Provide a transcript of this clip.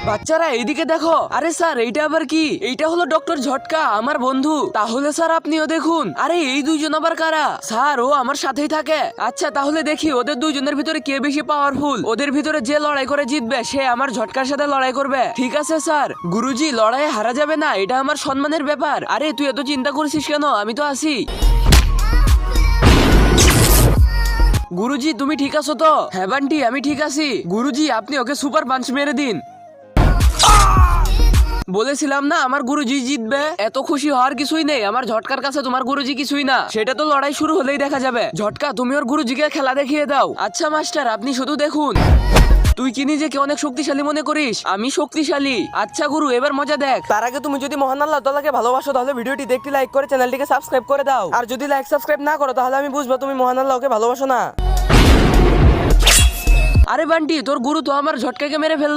বাচ্চারা এইদিকে দেখো। আরে স্যার এইটা আবার কি? এইটা হলো ডক্টর ঝটকা, আমার বন্ধু। তাহলে স্যার আপনিও দেখুন। আরে এই দুইজন আবার কারা? স্যার ও আমার সাথেই থাকে। আচ্ছা তাহলে দেখি ওদের দুইজনের ভিতরে কে বেশি পাওয়ারফুল। ওদের ভিতরে যে লড়াই করে জিতবে সে আমার ঝটকার সাথে লড়াই করবে। ঠিক আছে স্যার। গুরুজি লড়াইয়ে হারা যাবে না, এটা আমার সম্মানের ব্যাপার। আরে তুই এত চিন্তা করছিস কেন? আমি তো আছি। গুরুজি তুমি ঠিক আছো তো? হ্যাঁ বান্টি আমি ঠিক আছি। গুরুজি আপনি ওকে সুপার পাঞ্চ মেরে দিন। বলেছিলাম না আমার গুরুজি জিতবে। এত খুশি হওয়ার কিছুই নেই, আমার ঝটকার কাছে তোমার গুরুজি কিছুই না। সেটা তো লড়াই শুরু হলেই দেখা যাবে। ঝটকা তুমি ওর গুরুজিকে খেলা দেখিয়ে দাও। আচ্ছা মাস্টার আপনি শুধু দেখুন। তুই কি নিজেকে অনেক শক্তিশালী মনে করিস? আমি শক্তিশালী। আচ্ছা গুরু এবার মজা দেখ। তার আগে তুমি যদি মহান আল্লাহ তাআলাকে ভালোবাসো তাহলে ভিডিওটি দেখতে লাইক করে চ্যানেলটিকে সাবস্ক্রাইব করে দাও। আর যদি লাইক সাবস্ক্রাইব না করো তাহলে আমি বুঝবো তুমি মহান আল্লাহকে ভালোবাসো না। আরে বান্টি তোর গুরু তো আমার ঝটকাকে মেরে ফেললো।